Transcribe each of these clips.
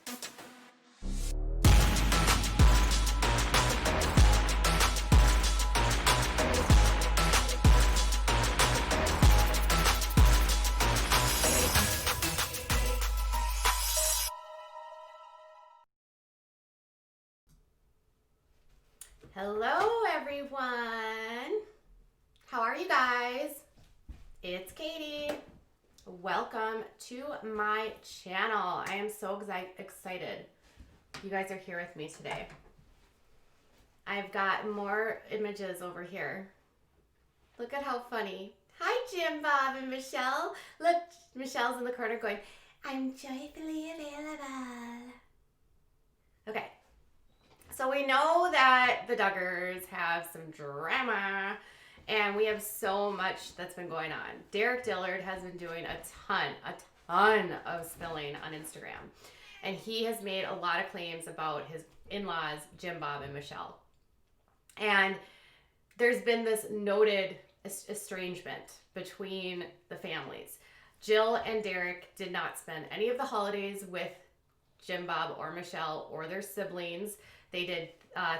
Hello everyone. How are you guys? It's Katie. Welcome to my channel. I am so excited you guys are here with me today. I've got more images over here. Look at how funny. Hi Jim, Bob, and Michelle. Look, Michelle's in the corner going, I'm joyfully available. Okay. So we know that the Duggars have some drama, and we have so much that's been going on. Dillard has been doing a ton of spilling on Instagram, and he has made a lot of claims about his in-laws, Jim, Bob, and Michelle. And there's been this noted estrangement between the families. Jill and Derek did not spend any of the holidays with Jim, Bob, or Michelle or their siblings. They did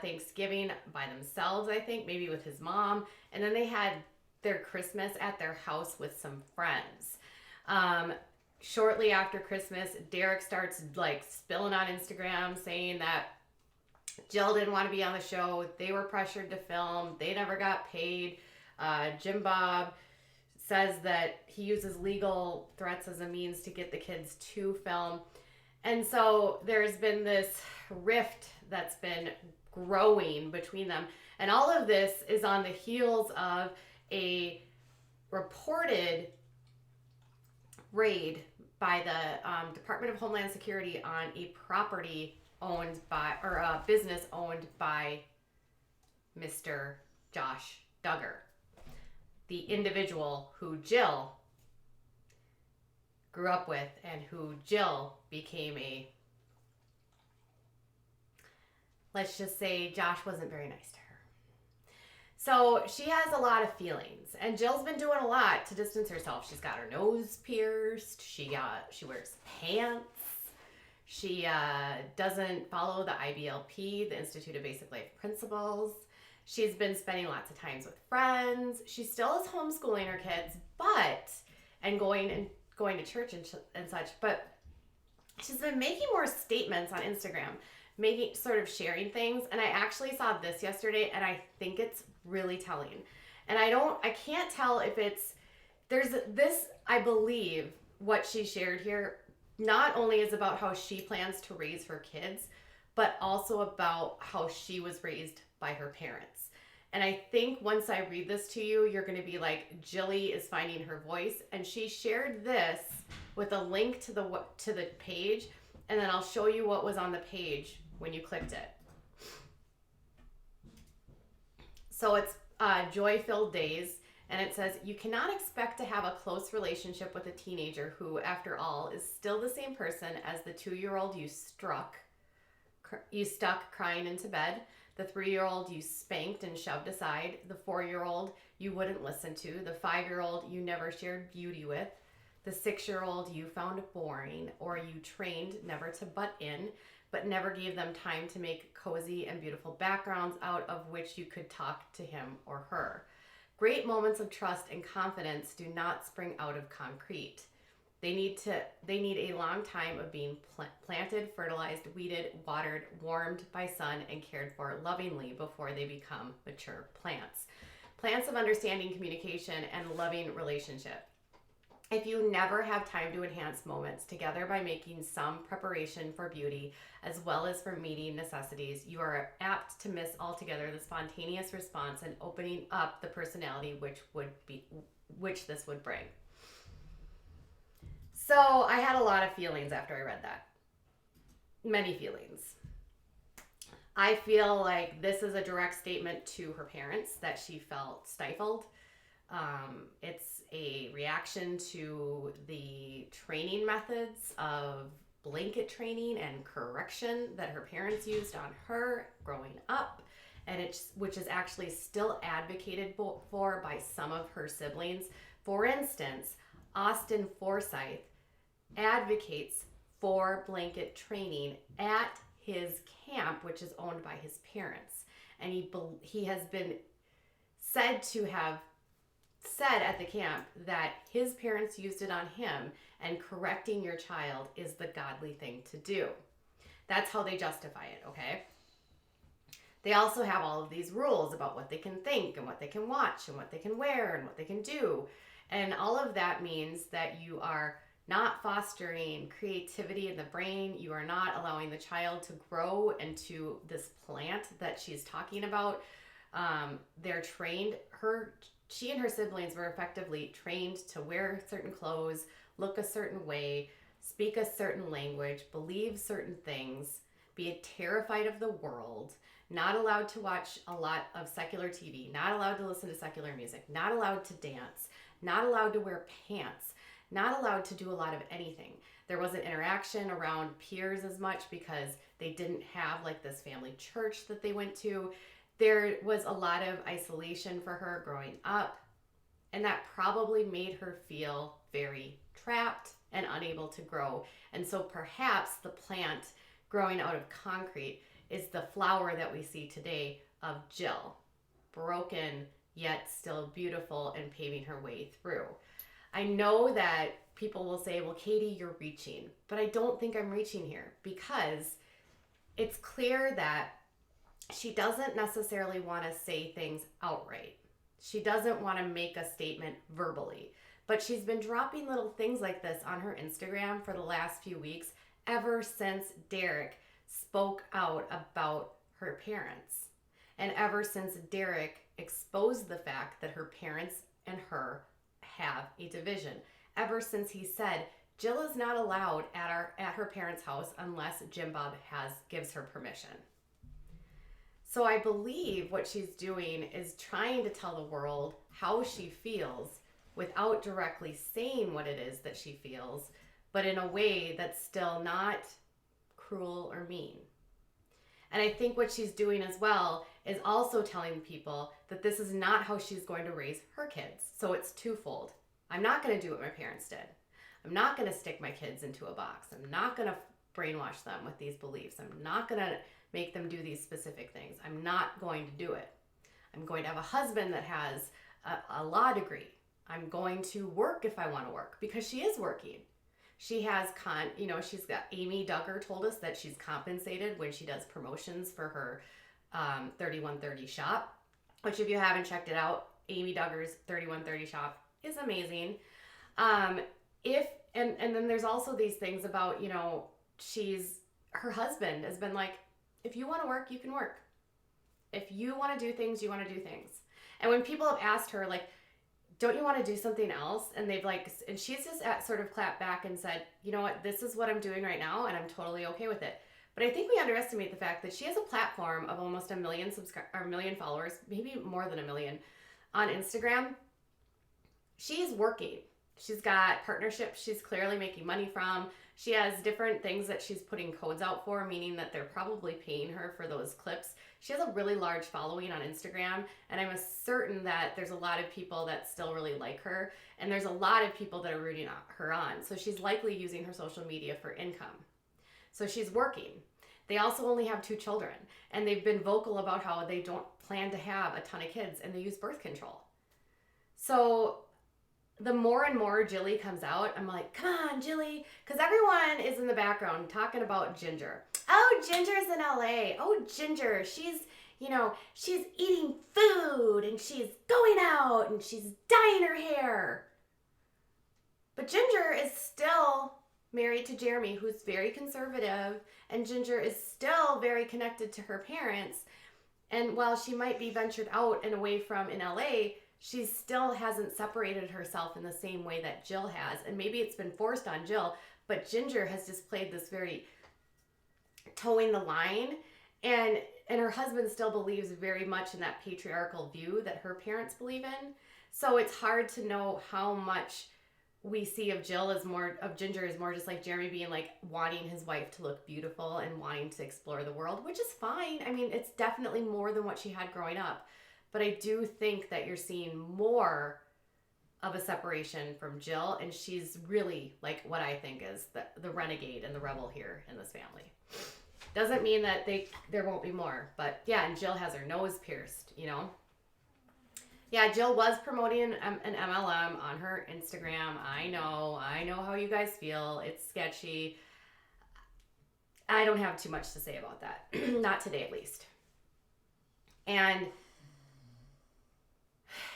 Thanksgiving by themselves, I think, maybe with his mom. And then they had their Christmas at their house with some friends. Shortly after Christmas, Derek starts like spilling on Instagram saying that Jill didn't want to be on the show. They were pressured to film. They never got paid. Jim Bob says that he uses legal threats as a means to get the kids to film. And so there's been this rift that's been growing between them. And all of this is on the heels of a reported raid by the Department of Homeland Security on a property owned by, or a business owned by Mr. Josh Duggar, the individual who Jill grew up with and who Jill became let's just say Josh wasn't very nice to her. So she has a lot of feelings, and Jill's been doing a lot to distance herself. She's got her nose pierced. She wears pants. She doesn't follow the IBLP, the Institute of Basic Life Principles. She's been spending lots of times with friends. She still is homeschooling her kids, and going to church and such, but she's been making more statements on Instagram, sharing things. And I actually saw this yesterday, and I think it's really telling. And I can't tell if I believe what she shared here not only is about how she plans to raise her kids, but also about how she was raised by her parents. And I think once I read this to you, you're going to be like, Jilly is finding her voice. And she shared this with a link to the page, and then I'll show you what was on the page when you clicked it. So it's Joy-Filled Days, and it says, you cannot expect to have a close relationship with a teenager who, after all, is still the same person as the 2-year-old you stuck crying into bed, the 3-year-old you spanked and shoved aside, the 4-year-old you wouldn't listen to, the 5-year-old you never shared beauty with, the 6-year-old you found boring or you trained never to butt in, but never gave them time to make cozy and beautiful backgrounds out of which you could talk to him or her. Great moments of trust and confidence do not spring out of concrete. They need a long time of being planted, fertilized, weeded, watered, warmed by sun, and cared for lovingly before they become mature plants. Plants of understanding, communication, and loving relationship. If you never have time to enhance moments together by making some preparation for beauty as well as for meeting necessities, you are apt to miss altogether the spontaneous response and opening up the personality which this would bring. So I had a lot of feelings after I read that. Many feelings. I feel like this is a direct statement to her parents that she felt stifled. It's a reaction to the training methods of blanket training and correction that her parents used on her growing up, and which is actually still advocated for by some of her siblings. For instance, Austin Forsyth advocates for blanket training at his camp, which is owned by his parents. And he has been said to have said at the camp that his parents used it on him, and correcting your child is the godly thing to do. That's how they justify it, okay? They also have all of these rules about what they can think and what they can watch and what they can wear and what they can do. And all of that means that you are not fostering creativity in the brain. You are not allowing the child to grow into this plant that she's talking about. They're trained, she and her siblings were effectively trained to wear certain clothes, look a certain way, speak a certain language, believe certain things, be terrified of the world, not allowed to watch a lot of secular TV, not allowed to listen to secular music, not allowed to dance, not allowed to wear pants, not allowed to do a lot of anything. There wasn't interaction around peers as much because they didn't have like this family church that they went to. There was a lot of isolation for her growing up, and that probably made her feel very trapped and unable to grow. And so perhaps the plant growing out of concrete is the flower that we see today of Jill, broken yet still beautiful and paving her way through. I know that people will say, well, Katie, you're reaching, but I don't think I'm reaching here, because it's clear that she doesn't necessarily want to say things outright. She doesn't want to make a statement verbally, but she's been dropping little things like this on her Instagram for the last few weeks, ever since Derek spoke out about her parents, and ever since Derek exposed the fact that her parents and her have a division, ever since he said Jill is not allowed at her parents' house unless Jim Bob gives her permission. So I believe what she's doing is trying to tell the world how she feels without directly saying what it is that she feels, but in a way that's still not cruel or mean. And I think what she's doing as well is also telling people that this is not how she's going to raise her kids. So it's twofold. I'm not going to do what my parents did. I'm not going to stick my kids into a box. I'm not going to brainwash them with these beliefs. I'm not going to make them do these specific things. I'm not going to do it. I'm going to have a husband that has a law degree. I'm going to work if I want to work, because she is working. She has she's got Amy Duggar told us that she's compensated when she does promotions for her 3130 shop, which if you haven't checked it out, Amy Duggar's 3130 shop is amazing. And then there's also these things about, her husband has been like, if you want to work, you can work. If you want to do things, you want to do things. And when people have asked her, like, don't you want to do something else? And and she's just sort of clapped back and said, you know what, this is what I'm doing right now, and I'm totally okay with it. But I think we underestimate the fact that she has a platform of almost 1 million million followers, maybe more than 1 million, on Instagram. She's working. She's got partnerships she's clearly making money from. She has different things that she's putting codes out for, meaning that they're probably paying her for those clips. She has a really large following on Instagram, and I'm certain that there's a lot of people that still really like her, and there's a lot of people that are rooting her on. So she's likely using her social media for income. So she's working. They also only have 2 children, and they've been vocal about how they don't plan to have a ton of kids, and they use birth control. So the more and more Jilly comes out, I'm like, come on, Jilly, because everyone is in the background talking about Ginger. Oh, Ginger's in LA. Oh, Ginger, she's eating food, and she's going out, and she's dyeing her hair. But Ginger is still married to Jeremy, who's very conservative, and Ginger is still very connected to her parents. And while she might be ventured out and away from in LA, she still hasn't separated herself in the same way that Jill has. And maybe it's been forced on Jill, but Ginger has just played this very towing the line. And her husband still believes very much in that patriarchal view that her parents believe in. So it's hard to know how much we see of Ginger is more just like Jeremy being like wanting his wife to look beautiful and wanting to explore the world, which is fine. I mean, it's definitely more than what she had growing up. But I do think that you're seeing more of a separation from Jill, and she's really like what I think is the renegade and the rebel here in this family. Doesn't mean that there won't be more, but yeah, and Jill has her nose pierced, you know. Yeah, Jill was promoting an MLM on her Instagram. I know how you guys feel. It's sketchy. I don't have too much to say about that. Not today, at least. And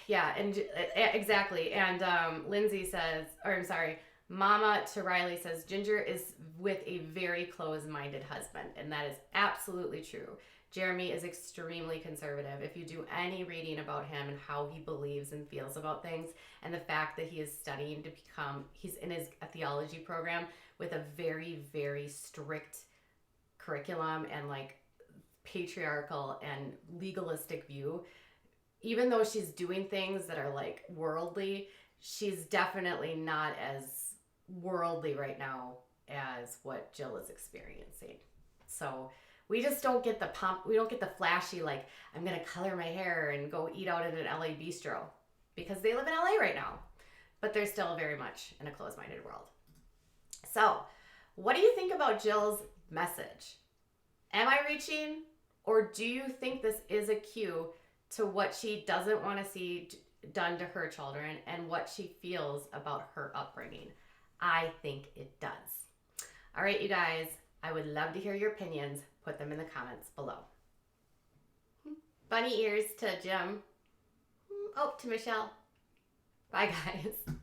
yeah, and exactly. And Lindsay says, or I'm sorry, Mama to Riley says, Ginger is with a very close-minded husband. And that is absolutely true. Jeremy is extremely conservative. If you do any reading about him and how he believes and feels about things, and the fact that he is studying to become, he's in a theology program with a very, very strict curriculum and like patriarchal and legalistic view. Even though she's doing things that are like worldly, she's definitely not as worldly right now as what Jill is experiencing. So we just don't get the pump. We don't get the flashy, like, I'm going to color my hair and go eat out at an LA bistro, because they live in LA right now, but they're still very much in a closed-minded world. So what do you think about Jill's message? Am I reaching, or do you think this is a cue to what she doesn't want to see done to her children and what she feels about her upbringing? I think it does. All right, you guys, I would love to hear your opinions. Put them in the comments below. Bunny ears to Jim. Oh, to Michelle. Bye, guys.